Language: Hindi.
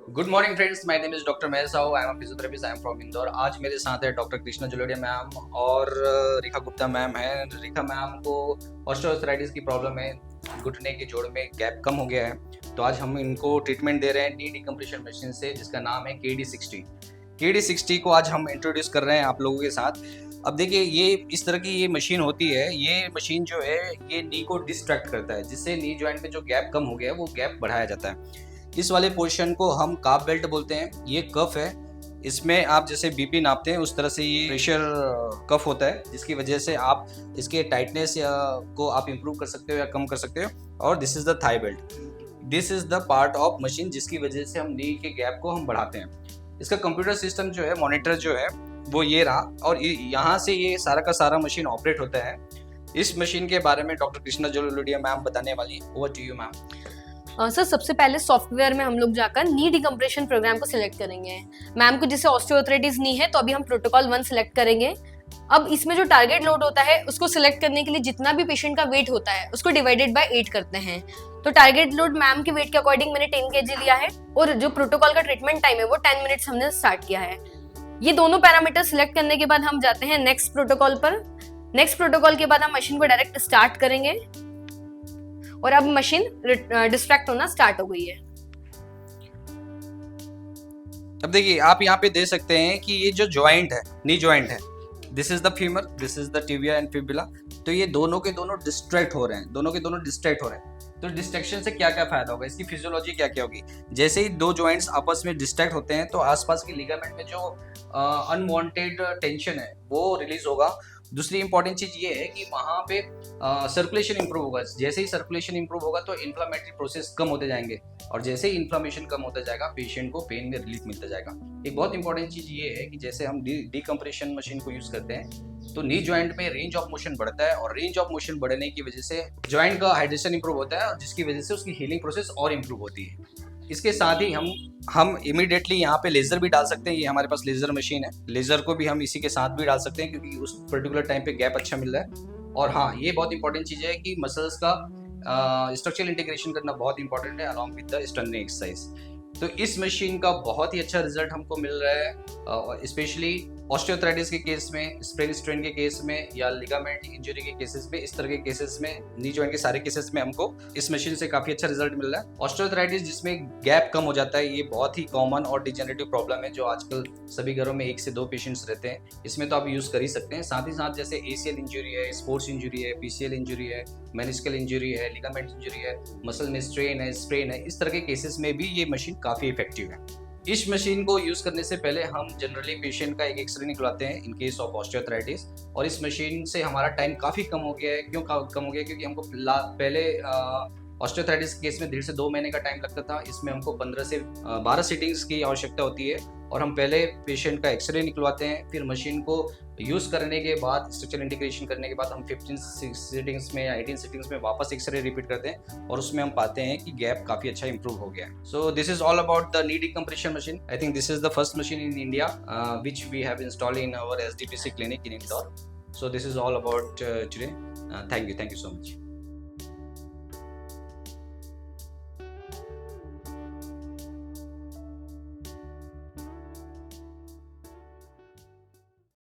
Good morning friends, my name is doctor Mahesh Sahu. I am physiotherapist, I am from Indore. आज मेरे साथ है डॉक्टर कृष्णा जलोडिया मैम और रेखा गुप्ता मैम है। रेखा मैम को ऑस्टियोआर्थराइटिस की प्रॉब्लम है, घुटने के जोड़ में गैप कम हो गया है। तो आज हम इनको ट्रीटमेंट दे रहे हैं नी डिकम्प्रेशन मशीन से, जिसका नाम है KD60। KD60 को आज हम इंट्रोड्यूस कर रहे हैं आप लोगों के साथ। अब देखिए, ये इस तरह की ये मशीन होती है। ये मशीन जो है ये नी को डिस्ट्रैक्ट करता है, जिससे नी जॉइंट में जो गैप कम हो गया है वो गैप बढ़ाया जाता है। इस वाले पोर्शन को हम काफ बेल्ट बोलते हैं। ये कफ है, इसमें आप जैसे बीपी नापते हैं उस तरह से ये प्रेशर कफ होता है, जिसकी वजह से आप इसके टाइटनेस या को आप इम्प्रूव कर सकते हो या कम कर सकते हो। और this is the thigh belt. This is the part of machine जिसकी वजह से हम नी के गैप को हम बढ़ाते हैं। इसका कंप्यूटर सिस्टम जो है, मॉनिटर जो है वो ये रहा, और यहाँ से ये सारा का सारा मशीन ऑपरेट होता है। इस मशीन के बारे में डॉक्टर कृष्णा जलोडिया मैम बताने वाली है। Over to you ma'am. Sir सबसे पहले सॉफ्टवेयर में हम लोग जाकर नी डिकम्प्रेशन प्रोग्राम को सिलेक्ट करेंगे। मैम को जिसे ऑस्टियोआर्थराइटिस नी है, तो अभी हम प्रोटोकॉल 1 सिलेक्ट करेंगे। अब इसमें जो टारगेट लोड होता है उसको सिलेक्ट करने के लिए जितना भी पेशेंट का वेट होता है उसको डिवाइडेड बाय 8 करते हैं। तो टारगेट लोड मैम के वेट के अकॉर्डिंग मैंने 10 kg लिया है, और जो प्रोटोकॉल का ट्रीटमेंट टाइम है वो 10 मिनट्स हमने स्टार्ट किया है। ये दोनों पैरामीटर सिलेक्ट करने के बाद हम जाते हैं नेक्स्ट प्रोटोकॉल पर। नेक्स्ट प्रोटोकॉल के बाद हम मशीन को डायरेक्ट स्टार्ट करेंगे, और अब मशीन डिस्ट्रैक्ट होना स्टार्ट हो गई है। अब देखिए, आप यहाँ पे दे सकते हैं कि ये जो जॉइंट है, नी जॉइंट है, this is the femur, this is the tibia and fibula. तो ये दोनों के दोनों डिस्ट्रैक्ट हो रहे हैं, दोनों के दोनों डिस्ट्रैक्ट हो रहे हैं। तो डिस्ट्रैक्शन से क्या क्या फायदा होगा, इसकी फिजियोलॉजी क्या क्या होगी। जैसे ही दो जॉइंट्स आपस में डिस्ट्रैक्ट होते हैं तो आसपास की लिगामेंट में जो अनवांटेड टेंशन है वो रिलीज होगा। दूसरी इंपॉर्टेंट चीज ये है कि वहाँ पे सर्कुलेशन इंप्रूव होगा। जैसे ही सर्कुलेशन इंप्रूव होगा तो इन्फ्लामेटरी प्रोसेस कम होते जाएंगे, और जैसे ही इन्फ्लामेशन कम होता जाएगा पेशेंट को पेन में रिलीफ मिलता जाएगा। एक बहुत इंपॉर्टेंट चीज ये है कि जैसे हम डिकम्प्रेशन मशीन को यूज करते हैं तो नी जॉइंट में रेंज ऑफ मोशन बढ़ता है, और रेंज ऑफ मोशन बढ़ने की वजह से जॉइंट का हाइड्रेशन इंप्रूव होता है, और जिसकी वजह से उसकी हीलिंग प्रोसेस और इंप्रूव होती है। इसके साथ ही हम इमीडिएटली यहाँ पे लेजर भी डाल सकते हैं। ये हमारे पास लेजर मशीन है, लेजर को भी हम इसी के साथ भी डाल सकते हैं, क्योंकि उस पर्टिकुलर टाइम पे गैप अच्छा मिल रहा है। और हाँ, ये बहुत इंपॉर्टेंट चीज है कि मसल्स का स्ट्रक्चरल इंटीग्रेशन करना बहुत इंपॉर्टेंट है along with the strengthening exercise. तो इस मशीन का बहुत ही अच्छा रिजल्ट हमको मिल रहा है, स्पेशली ऑस्टियोआर्थराइटिस के केस में, स्प्रेन स्ट्रेन के केस में, या लिगामेंट इंजरी के केसेस में। इस तरह के केसेस में, नी जॉइंट के सारे केसेस में हमको इस मशीन से काफी अच्छा रिजल्ट मिल रहा है। ऑस्टियोआर्थराइटिस जिसमें गैप कम हो जाता है, ये बहुत ही कॉमन और डिजेनरेटिव प्रॉब्लम है जो आजकल सभी घरों में 1 से 2 पेशेंट्स रहते हैं। इसमें तो आप यूज कर ही सकते हैं। साथ ही साथ जैसे ACL इंजरी है, स्पोर्ट्स इंजरी है, PCL इंजरी है, मेनिस्कल इंजरी है, लिगामेंट इंजरी है, मसल में स्ट्रेन है, स्प्रेन है, इस तरह के केसेस में भी ये मशीन काफी इफेक्टिव है। इस मशीन को यूज करने से पहले हम जनरली पेशेंट का एक एक्सरे निकलवाते हैं इन केस ऑफ ऑस्टियोआर्थराइटिस। और इस मशीन से हमारा टाइम काफी कम हो गया है। क्यों कम हो गया? क्योंकि हमको पहले ऑस्टियोआर्थराइटिस केस में 1.5 से 2 महीने का टाइम लगता था। इसमें हमको 15 से 12 सिटिंग्स की आवश्यकता होती है, और हम पहले पेशेंट का एक्सरे निकलवाते हैं, फिर मशीन को यूज करने के बाद, स्ट्रक्चरल इंटीग्रेशन करने के बाद हम 15 सिटिंग्स में या 18 सिटिंग्स में वापस एक्सरे रिपीट करते हैं, और उसमें हम पाते हैं कि गैप काफी अच्छा इंप्रूव हो गया है। So this is all about the knee decompression machine. I think this is the first machine in India which we have installed in our SDPC clinic in Indore. So this is all about today. Thank you so much.